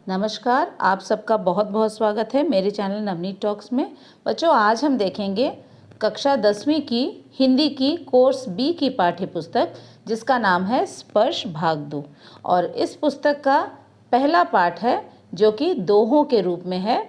नमस्कार, आप सबका बहुत बहुत स्वागत है मेरे चैनल नवनीत टॉक्स में। बच्चों, आज हम देखेंगे कक्षा 10वीं की हिंदी की कोर्स बी की पाठ्य पुस्तक जिसका नाम है स्पर्श भाग 2। और इस पुस्तक का पहला पाठ है जो कि दोहों के रूप में है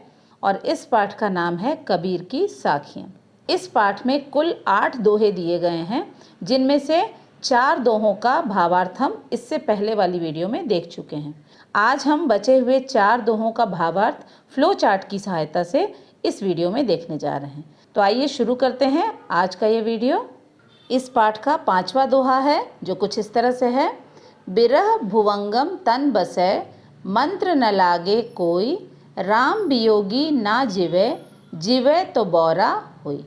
और इस पाठ का नाम है कबीर की साखियाँ। इस पाठ में कुल 8 दोहे दिए गए हैं, जिनमें से 4 दोहों का भावार्थ हम इससे पहले वाली वीडियो में देख चुके हैं। आज हम बचे हुए 4 दोहों का भावार्थ फ्लो चार्ट की सहायता से इस वीडियो में देखने जा रहे हैं। तो आइए शुरू करते हैं आज का ये वीडियो। इस पाठ का 5वां दोहा है जो कुछ इस तरह से है। बिरह भुवंगम तन बसै, मंत्र न लागे कोई, राम वियोगी ना जिवे, जिवे तो बौरा हुई।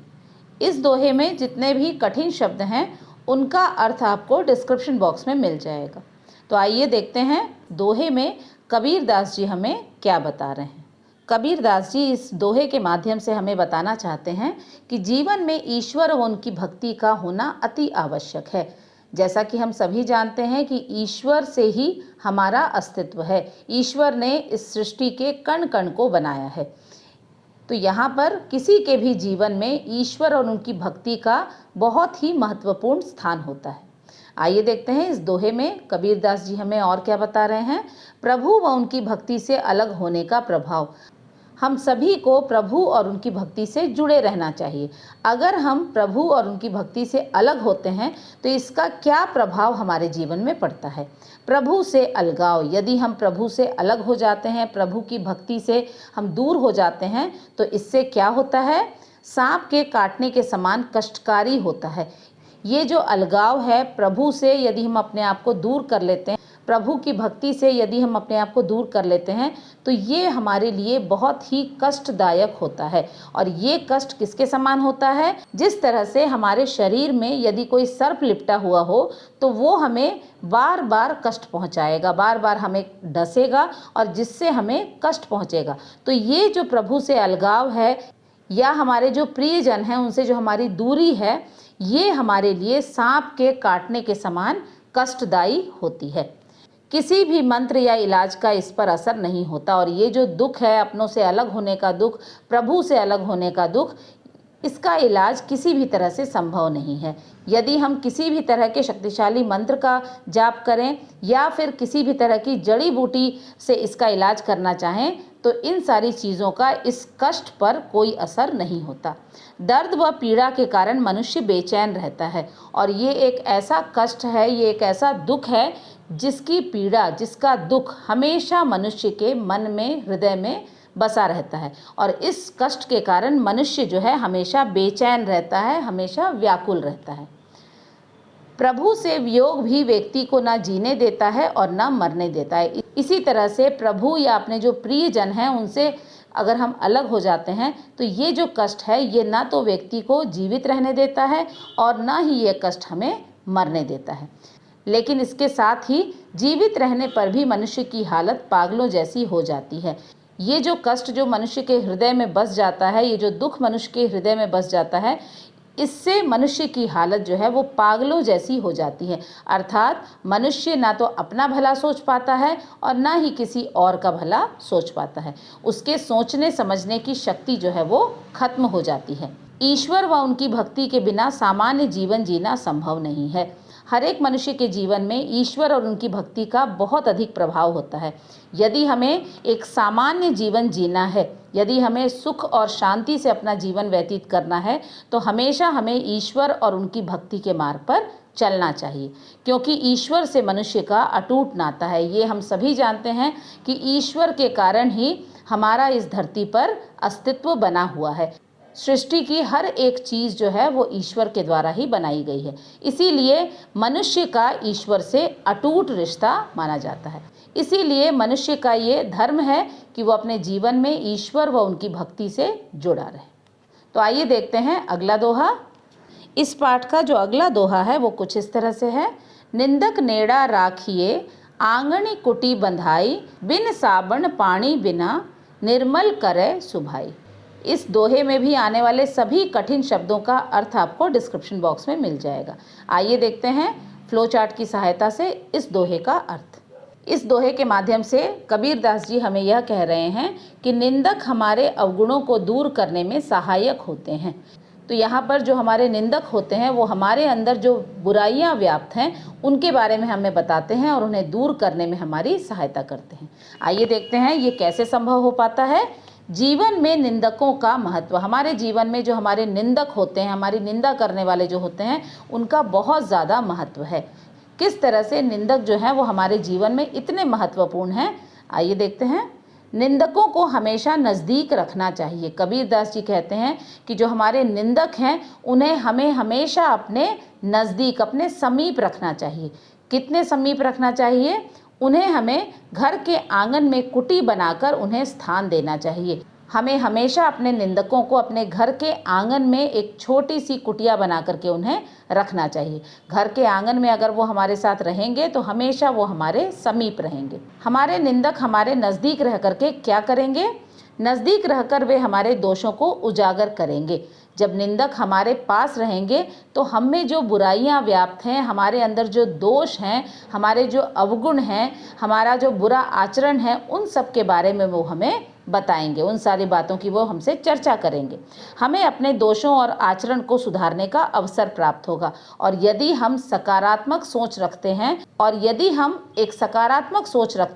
इस दोहे में जितने भी कठिन शब्द हैं उनका अर्थ आपको डिस्क्रिप्शन बॉक्स में मिल जाएगा। तो आइए देखते हैं दोहे में कबीर दास जी हमें क्या बता रहे हैं। कबीर दास जी इस दोहे के माध्यम से हमें बताना चाहते हैं कि जीवन में ईश्वर और उनकी भक्ति का होना अति आवश्यक है। जैसा कि हम सभी जानते हैं कि ईश्वर से ही हमारा अस्तित्व है। ईश्वर ने इस सृष्टि के कण कण को बनाया है। तो यहाँ पर किसी के भी जीवन में ईश्वर और उनकी भक्ति का बहुत ही महत्वपूर्ण स्थान होता है। आइए देखते हैं इस दोहे में कबीर दास जी हमें और क्या बता रहे हैं। प्रभु व उनकी भक्ति से अलग होने का प्रभाव। हम सभी को प्रभु और उनकी भक्ति से जुड़े रहना चाहिए। अगर हम प्रभु और उनकी भक्ति से अलग होते हैं तो इसका क्या प्रभाव हमारे जीवन में पड़ता है। प्रभु से अलगाव, यदि हम प्रभु से अलग हो जाते हैं, प्रभु की भक्ति से हम दूर हो जाते हैं तो इससे क्या होता है, सांप के काटने के समान कष्टकारी होता है। ये जो अलगाव है, प्रभु से यदि हम अपने आप को दूर कर लेते हैं, प्रभु की भक्ति से यदि हम अपने आप को दूर कर लेते हैं तो ये हमारे लिए बहुत ही कष्टदायक होता है। और ये कष्ट किसके समान होता है, जिस तरह से हमारे शरीर में यदि कोई सर्प लिपटा हुआ हो तो वो हमें बार बार कष्ट पहुंचाएगा, बार बार हमें डसेगा और जिससे हमें कष्ट पहुंचेगा। तो ये जो प्रभु से अलगाव है या हमारे जो प्रियजन हैं उनसे जो हमारी दूरी है, ये हमारे लिए सांप के काटने के समान कष्टदायी होती है। किसी भी मंत्र या इलाज का इस पर असर नहीं होता। और ये जो दुख है, अपनों से अलग होने का दुख, प्रभु से अलग होने का दुख, इसका इलाज किसी भी तरह से संभव नहीं है। यदि हम किसी भी तरह के शक्तिशाली मंत्र का जाप करें या फिर किसी भी तरह की जड़ी बूटी से इसका इलाज करना चाहें तो इन सारी चीज़ों का इस कष्ट पर कोई असर नहीं होता। दर्द व पीड़ा के कारण मनुष्य बेचैन रहता है और ये एक ऐसा कष्ट है, ये एक ऐसा दुख है जिसकी पीड़ा, जिसका दुख हमेशा मनुष्य के मन में, हृदय में बसा रहता है। और इस कष्ट के कारण मनुष्य जो है हमेशा बेचैन रहता है, हमेशा व्याकुल रहता है। प्रभु से वियोग भी व्यक्ति को ना जीने देता है और ना मरने देता है। इसी तरह से प्रभु या अपने जो प्रियजन हैं उनसे अगर हम अलग हो जाते हैं तो ये जो कष्ट है ये ना तो व्यक्ति को जीवित रहने देता है और ना ही ये कष्ट हमें मरने देता है। लेकिन इसके साथ ही जीवित रहने पर भी मनुष्य की हालत पागलों जैसी हो जाती है। ये जो कष्ट जो मनुष्य के हृदय में बस जाता है, ये जो दुख मनुष्य के हृदय में बस जाता है, इससे मनुष्य की हालत जो है वो पागलों जैसी हो जाती है। अर्थात मनुष्य ना तो अपना भला सोच पाता है और ना ही किसी और का भला सोच पाता है। उसके सोचने समझने की शक्ति जो है वो खत्म हो जाती है। ईश्वर व उनकी भक्ति के बिना सामान्य जीवन जीना संभव नहीं है। हर एक मनुष्य के जीवन में ईश्वर और उनकी भक्ति का बहुत अधिक प्रभाव होता है। यदि हमें एक सामान्य जीवन जीना है, यदि हमें सुख और शांति से अपना जीवन व्यतीत करना है तो हमेशा हमें ईश्वर और उनकी भक्ति के मार्ग पर चलना चाहिए, क्योंकि ईश्वर से मनुष्य का अटूट नाता है। ये हम सभी जानते हैं कि ईश्वर के कारण ही हमारा इस धरती पर अस्तित्व बना हुआ है। सृष्टि की हर एक चीज़ जो है वो ईश्वर के द्वारा ही बनाई गई है। इसीलिए मनुष्य का ईश्वर से अटूट रिश्ता माना जाता है। इसीलिए मनुष्य का ये धर्म है कि वो अपने जीवन में ईश्वर व उनकी भक्ति से जुड़ा रहे। तो आइए देखते हैं अगला दोहा। इस पाठ का जो अगला दोहा है वो कुछ इस तरह से है। निंदक नेड़ा राखिए, आंगनी कुटी बंधाई, बिन साबण पानी बिना, निर्मल करे सुभाई। इस दोहे में भी आने वाले सभी कठिन शब्दों का अर्थ आपको डिस्क्रिप्शन बॉक्स में मिल जाएगा। आइए देखते हैं फ्लो चार्ट की सहायता से इस दोहे का अर्थ। इस दोहे के माध्यम से कबीरदास जी हमें यह कह रहे हैं कि निंदक हमारे अवगुणों को दूर करने में सहायक होते हैं। तो यहाँ पर जो हमारे निंदक होते हैं वो हमारे अंदर जो बुराइयाँ व्याप्त हैं उनके बारे में हमें बताते हैं और उन्हें दूर करने में हमारी सहायता करते हैं। आइए देखते हैं ये कैसे संभव हो पाता है। जीवन में निंदकों का महत्व, हमारे जीवन में जो हमारे निंदक होते हैं, हमारी निंदा करने वाले जो होते हैं, उनका बहुत ज़्यादा महत्व है। किस तरह से निंदक जो हैं वो हमारे जीवन में इतने महत्वपूर्ण हैं, आइए देखते हैं। निंदकों को हमेशा नज़दीक रखना चाहिए। कबीरदास जी कहते हैं कि जो हमारे निंदक हैं उन्हें हमें हमेशा अपने नज़दीक, अपने समीप रखना चाहिए। कितने समीप रखना चाहिए? उन्हें हमें घर के आंगन में कुटी बनाकर उन्हें स्थान देना चाहिए। हमें हमेशा अपने निंदकों को अपने घर के आंगन में एक छोटी सी कुटिया बना करके उन्हें रखना चाहिए। घर के आंगन में अगर वो हमारे साथ रहेंगे तो हमेशा वो हमारे समीप रहेंगे। हमारे निंदक हमारे नज़दीक रह करके क्या करेंगे? नज़दीक रहकर वे हमारे दोषों को उजागर करेंगे। जब निंदक हमारे पास रहेंगे तो हम में जो बुराइयां व्याप्त हैं, हमारे अंदर जो दोष हैं, हमारे जो अवगुण हैं, हमारा जो बुरा आचरण है, उन सब के बारे में वो हमें बताएंगे। उन सारी बातों की वो हमसे चर्चा करेंगे। हमें अपने दोषों और आचरण को सुधारने का अवसर प्राप्त होगा। और यदि हम सकारात्मक सोच रखते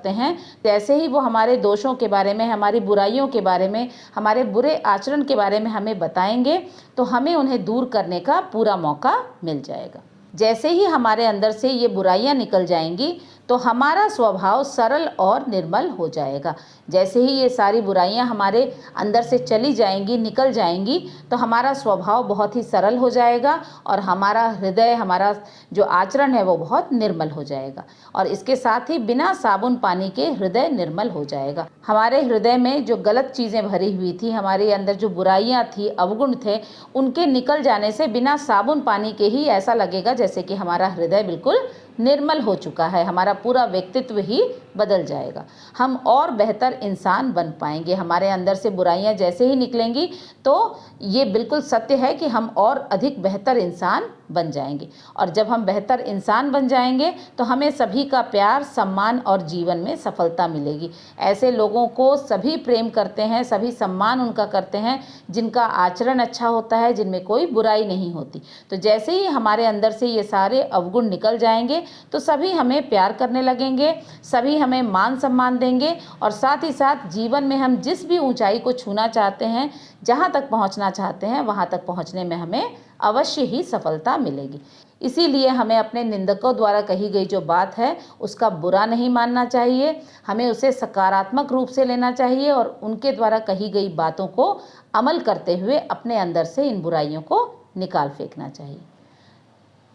हैं तो ऐसे ही वो हमारे दोषों के बारे में, हमारी बुराइयों के बारे में, हमारे बुरे आचरण के बारे में हमें बताएंगे तो हमें उन्हें दूर करने का पूरा मौका मिल जाएगा। जैसे ही हमारे अंदर से ये बुराइयां निकल जाएंगी तो हमारा स्वभाव सरल और निर्मल हो जाएगा। जैसे ही ये सारी बुराइयां हमारे अंदर से चली जाएंगी, निकल जाएंगी, तो हमारा स्वभाव बहुत ही सरल हो जाएगा और हमारा हृदय, हमारा जो आचरण है वो बहुत निर्मल हो जाएगा। और इसके साथ ही बिना साबुन पानी के हृदय निर्मल हो जाएगा। हमारे हृदय में जो गलत चीज़ें भरी हुई थी, हमारे अंदर जो बुराइयां थी, अवगुण थे, उनके निकल जाने से बिना साबुन पानी के ही ऐसा लगेगा जैसे कि हमारा हृदय बिल्कुल निर्मल हो चुका है। हमारा पूरा व्यक्तित्व ही बदल जाएगा। हम और बेहतर इंसान बन पाएंगे। हमारे अंदर से बुराइयां जैसे ही निकलेंगी तो ये बिल्कुल सत्य है कि हम और अधिक बेहतर इंसान बन जाएंगे। और जब हम बेहतर इंसान बन जाएंगे तो हमें सभी का प्यार, सम्मान और जीवन में सफलता मिलेगी। ऐसे लोगों को सभी प्रेम करते हैं, सभी सम्मान उनका करते हैं जिनका आचरण अच्छा होता है, जिनमें कोई बुराई नहीं होती। तो जैसे ही हमारे अंदर से ये सारे अवगुण निकल जाएंगे तो सभी हमें प्यार करने लगेंगे, सभी हमें मान सम्मान देंगे और साथ ही साथ जीवन में हम जिस भी ऊंचाई को छूना चाहते हैं, जहां तक पहुंचना चाहते हैं, वहां तक पहुंचने में हमें अवश्य ही सफलता मिलेगी। इसीलिए हमें अपने निंदकों द्वारा कही गई जो बात है उसका बुरा नहीं मानना चाहिए, हमें उसे सकारात्मक रूप से लेना चाहिए और उनके द्वारा कही गई बातों को अमल करते हुए अपने अंदर से इन बुराइयों को निकाल फेंकना चाहिए।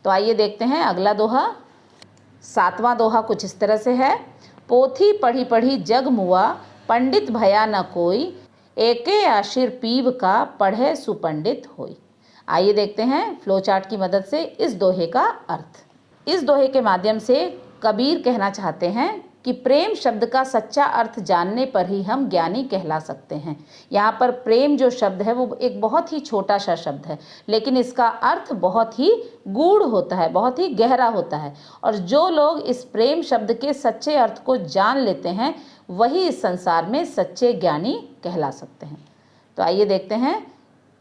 तो आइए देखते हैं अगला दोहा। 7वां दोहा कुछ इस तरह से है। पोथी पढ़ी पढ़ी जग मुआ, पंडित भया न कोई, एके आशिर पीव का पढ़े सुपंडित होई। आइए देखते हैं फ्लो चार्ट की मदद से इस दोहे का अर्थ। इस दोहे के माध्यम से कबीर कहना चाहते हैं कि प्रेम शब्द का सच्चा अर्थ जानने पर ही हम ज्ञानी कहला सकते हैं। यहाँ पर प्रेम जो शब्द है वो एक बहुत ही छोटा सा शब्द है, लेकिन इसका अर्थ बहुत ही गूढ़ होता है, बहुत ही गहरा होता है। और जो लोग इस प्रेम शब्द के सच्चे अर्थ को जान लेते हैं वही इस संसार में सच्चे ज्ञानी कहला सकते हैं। तो आइए देखते हैं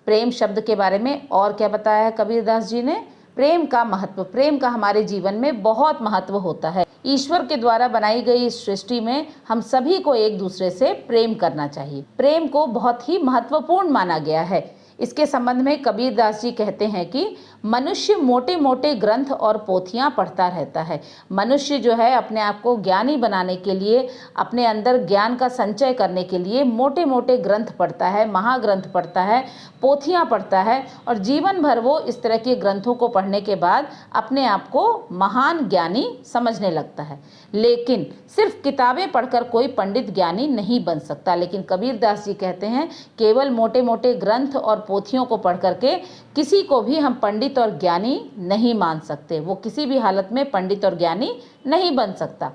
प्रेम शब्द के बारे में और क्या बताया है कबीरदास जी ने। प्रेम का महत्व, प्रेम का हमारे जीवन में बहुत महत्व होता है। ईश्वर के द्वारा बनाई गई इस सृष्टि में हम सभी को एक दूसरे से प्रेम करना चाहिए। प्रेम को बहुत ही महत्वपूर्ण माना गया है। इसके संबंध में कबीरदास जी कहते हैं कि मनुष्य मोटे मोटे ग्रंथ और पोथियां पढ़ता रहता है। मनुष्य जो है अपने आप को ज्ञानी बनाने के लिए, अपने अंदर ज्ञान का संचय करने के लिए मोटे मोटे ग्रंथ पढ़ता है, महाग्रंथ पढ़ता है, पोथियां पढ़ता है और जीवन भर वो इस तरह के ग्रंथों को पढ़ने के बाद अपने आप को महान ज्ञानी समझने लगता है। लेकिन सिर्फ किताबें पढ़कर कोई पंडित ज्ञानी नहीं बन सकता। लेकिन कबीरदास जी कहते हैं केवल मोटे मोटे ग्रंथ और पोथियों को पढ़ करके किसी को भी हम पंडित और ज्ञानी नहीं मान सकते। वो किसी भी हालत में पंडित और ज्ञानी नहीं बन सकता।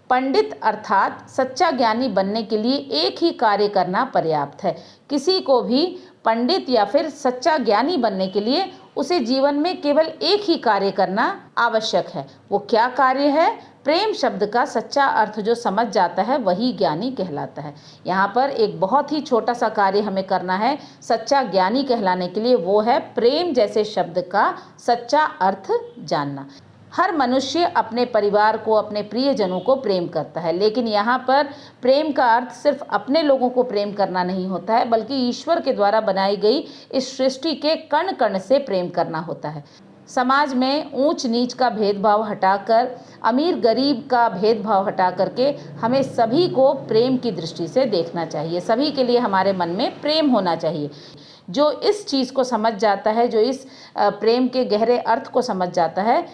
पंडित अर्थात सच्चा ज्ञानी बनने के लिए एक ही कार्य करना पर्याप्त है। किसी को भी पंडित या फिर सच्चा ज्ञानी बनने के लिए उसे जीवन में केवल एक ही कार्य करना आवश्यक है। वो क्या कार्य है? प्रेम शब्द का सच्चा अर्थ जो समझ जाता है वही ज्ञानी कहलाता है। यहाँ पर एक बहुत ही छोटा सा कार्य हमें करना है सच्चा ज्ञानी कहलाने के लिए, वो है प्रेम जैसे शब्द का सच्चा अर्थ जानना। हर मनुष्य अपने परिवार को, अपने प्रियजनों को प्रेम करता है, लेकिन यहाँ पर प्रेम का अर्थ सिर्फ अपने लोगों को प्रेम करना नहीं होता है, बल्कि ईश्वर के द्वारा बनाई गई इस सृष्टि के कण कण से प्रेम करना होता है। समाज में ऊंच नीच का भेदभाव हटाकर, अमीर गरीब का भेदभाव हटा करके हमें सभी को प्रेम की दृष्टि से देखना चाहिए। सभी के लिए हमारे मन में प्रेम होना चाहिए। जो इस चीज़ को समझ जाता है, जो इस प्रेम के गहरे अर्थ को समझ जाता है,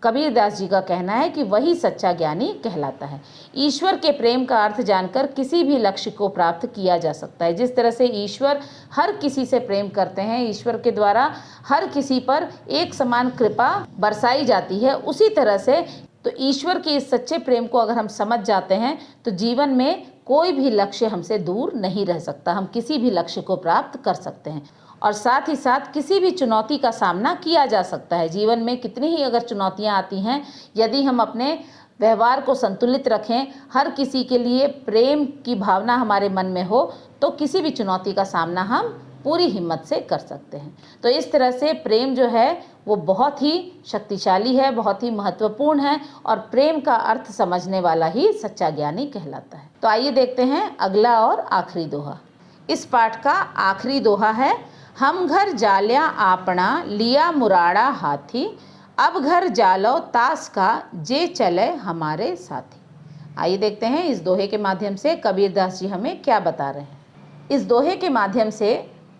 कबीरदास जी का कहना है कि वही सच्चा ज्ञानी कहलाता है। ईश्वर के प्रेम का अर्थ जानकर किसी भी लक्ष्य को प्राप्त किया जा सकता है। जिस तरह से ईश्वर हर किसी से प्रेम करते हैं, ईश्वर के द्वारा हर किसी पर एक समान कृपा बरसाई जाती है, उसी तरह से तो ईश्वर के इस सच्चे प्रेम को अगर हम समझ जाते हैं तो जीवन में कोई भी लक्ष्य हमसे दूर नहीं रह सकता। हम किसी भी लक्ष्य को प्राप्त कर सकते हैं और साथ ही साथ किसी भी चुनौती का सामना किया जा सकता है। जीवन में कितनी ही अगर चुनौतियां आती हैं, यदि हम अपने व्यवहार को संतुलित रखें, हर किसी के लिए प्रेम की भावना हमारे मन में हो, तो किसी भी चुनौती का सामना हम पूरी हिम्मत से कर सकते हैं। तो इस तरह से प्रेम जो है वो बहुत ही शक्तिशाली है, बहुत ही महत्वपूर्ण है और प्रेम का अर्थ समझने वाला ही सच्चा ज्ञानी कहलाता है। तो आइए देखते हैं अगला और आखिरी दोहा। इस पाठ का आखिरी दोहा है, हम घर जाल्या आपना लिया मुराड़ा हाथी, अब घर जालो तास का जे चले हमारे साथी। आइए देखते हैं इस दोहे के माध्यम से कबीरदास जी हमें क्या बता रहे हैं। इस दोहे के माध्यम से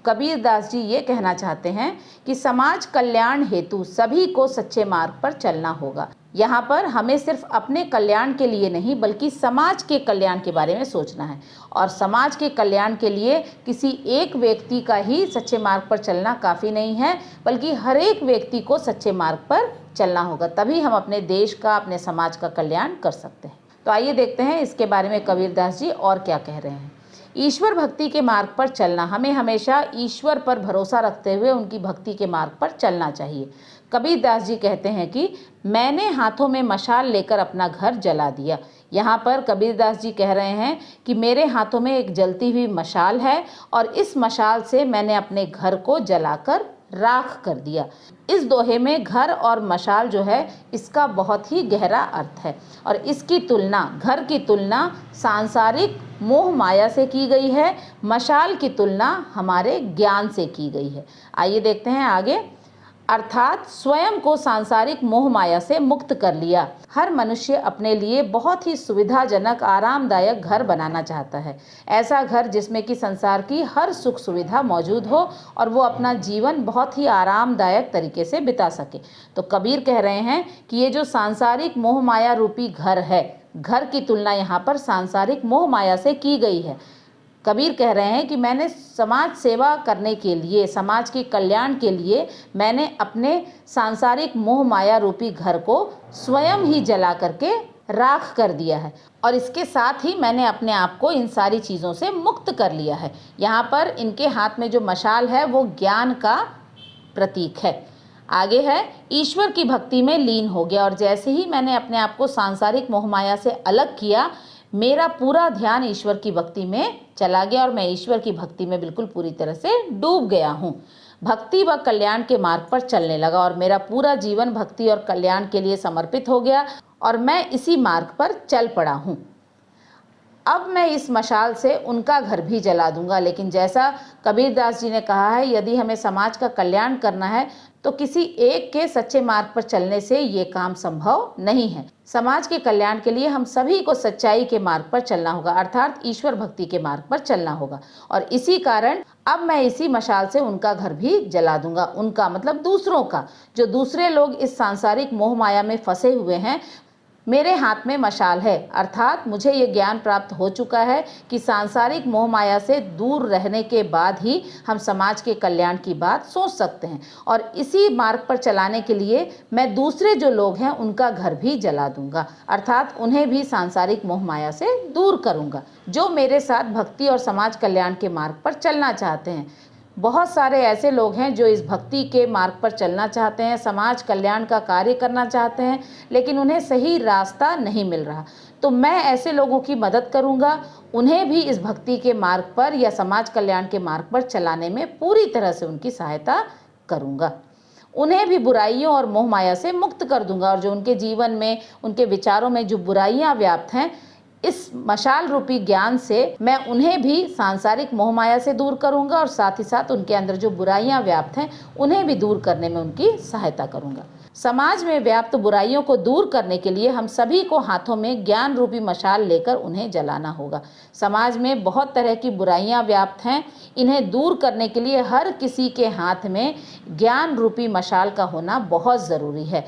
कबीरदास जी ये कहना चाहते हैं कि समाज कल्याण हेतु सभी को सच्चे मार्ग पर चलना होगा। यहाँ पर हमें सिर्फ अपने कल्याण के लिए नहीं बल्कि समाज के कल्याण के बारे में सोचना है और समाज के कल्याण के लिए किसी एक व्यक्ति का ही सच्चे मार्ग पर चलना काफ़ी नहीं है, बल्कि हर एक व्यक्ति को सच्चे मार्ग पर चलना होगा, तभी हम अपने देश का, अपने समाज का कल्याण कर सकते हैं। तो आइए देखते हैं इसके बारे में कबीरदास जी और क्या कह रहे हैं। ईश्वर भक्ति के मार्ग पर चलना, हमें हमेशा ईश्वर पर भरोसा रखते हुए उनकी भक्ति के मार्ग पर चलना चाहिए। कबीरदास जी कहते हैं कि मैंने हाथों में मशाल लेकर अपना घर जला दिया। यहाँ पर कबीरदास जी कह रहे हैं कि मेरे हाथों में एक जलती हुई मशाल है और इस मशाल से मैंने अपने घर को जलाकर राख कर दिया। इस दोहे में घर और मशाल जो है इसका बहुत ही गहरा अर्थ है और इसकी तुलना, घर की तुलना सांसारिक मोह माया से की गई है, मशाल की तुलना हमारे ज्ञान से की गई है। आइए देखते हैं आगे। अर्थात स्वयं को सांसारिक मोह माया से मुक्त कर लिया। हर मनुष्य अपने लिए बहुत ही सुविधाजनक, आरामदायक घर बनाना चाहता है। ऐसा घर जिसमें कि संसार की हर सुख सुविधा मौजूद हो और वो अपना जीवन बहुत ही आरामदायक तरीके से बिता सके। तो कबीर कह रहे हैं कि ये जो सांसारिक मोह माया रूपी घर है, घर की तुलना यहाँ पर सांसारिक मोह माया से की गई है। कबीर कह रहे हैं कि मैंने समाज सेवा करने के लिए, समाज के कल्याण के लिए मैंने अपने सांसारिक मोह माया रूपी घर को स्वयं ही जला करके राख कर दिया है और इसके साथ ही मैंने अपने आप को इन सारी चीज़ों से मुक्त कर लिया है। यहाँ पर इनके हाथ में जो मशाल है वो ज्ञान का प्रतीक है। आगे है, ईश्वर की भक्ति में लीन हो गया और जैसे ही मैंने अपने आप को सांसारिक मोह माया से अलग किया, मेरा पूरा ध्यान ईश्वर की भक्ति में चला गया और मैं ईश्वर की भक्ति में बिल्कुल पूरी तरह से डूब गया हूँ। भक्ति व कल्याण के मार्ग पर चलने लगा और मेरा पूरा जीवन भक्ति और कल्याण के लिए समर्पित हो गया और मैं इसी मार्ग पर चल पड़ा हूँ। अब मैं इस मशाल से उनका घर भी जला दूंगा। लेकिन जैसा कबीरदास जी ने कहा है, यदि हमें समाज का कल्याण करना है तो किसी एक के सच्चे मार्ग पर चलने से ये काम संभव नहीं है। समाज के कल्याण के लिए हम सभी को सच्चाई के मार्ग पर चलना होगा, अर्थात ईश्वर भक्ति के मार्ग पर चलना होगा। और इसी कारण अब मैं इसी मशाल से उनका घर भी जला दूंगा। उनका मतलब दूसरों का, जो दूसरे लोग इस सांसारिक मोह माया में फंसे हुए हैं। मेरे हाथ में मशाल है, अर्थात मुझे ये ज्ञान प्राप्त हो चुका है कि सांसारिक मोह माया से दूर रहने के बाद ही हम समाज के कल्याण की बात सोच सकते हैं। और इसी मार्ग पर चलाने के लिए मैं दूसरे जो लोग हैं उनका घर भी जला दूंगा, अर्थात उन्हें भी सांसारिक मोह माया से दूर करूंगा, जो मेरे साथ भक्ति और समाज कल्याण के मार्ग पर चलना चाहते हैं। बहुत सारे ऐसे लोग हैं जो इस भक्ति के मार्ग पर चलना चाहते हैं, समाज कल्याण का कार्य करना चाहते हैं, लेकिन उन्हें सही रास्ता नहीं मिल रहा। तो मैं ऐसे लोगों की मदद करूंगा, उन्हें भी इस भक्ति के मार्ग पर या समाज कल्याण के मार्ग पर चलाने में पूरी तरह से उनकी सहायता करूंगा। उन्हें भी बुराइयों और मोह माया से मुक्त कर दूंगा, और जो उनके जीवन में, उनके विचारों में जो बुराइयां व्याप्त हैं, इस मशाल रूपी ज्ञान से मैं उन्हें भी सांसारिक मोह माया से दूर करूंगा, और साथ ही साथ उनके अंदर जो बुराइयां व्याप्त हैं उन्हें भी दूर करने में उनकी सहायता करूंगा। समाज में व्याप्त बुराइयों को दूर करने के लिए हम सभी को हाथों में ज्ञान रूपी मशाल लेकर उन्हें जलाना होगा। समाज में बहुत तरह की बुराइयां व्याप्त हैं, इन्हें दूर करने के लिए हर किसी के हाथ में ज्ञान रूपी मशाल का होना बहुत ज़रूरी है।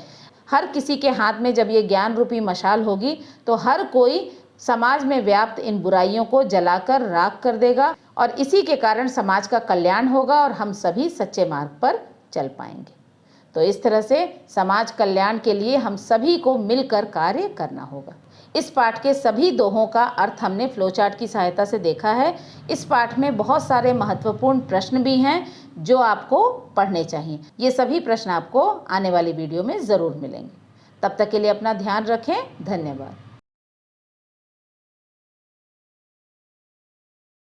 हर किसी के हाथ में जब ये ज्ञान रूपी मशाल होगी तो हर कोई समाज में व्याप्त इन बुराइयों को जलाकर राख कर देगा, और इसी के कारण समाज का कल्याण होगा और हम सभी सच्चे मार्ग पर चल पाएंगे। तो इस तरह से समाज कल्याण के लिए हम सभी को मिलकर कार्य करना होगा। इस पाठ के सभी दोहों का अर्थ हमने फ्लो चार्ट की सहायता से देखा है। इस पाठ में बहुत सारे महत्वपूर्ण प्रश्न भी हैं जो आपको पढ़ने चाहिए। ये सभी प्रश्न आपको आने वाली वीडियो में ज़रूर मिलेंगे। तब तक के लिए अपना ध्यान रखें। धन्यवाद।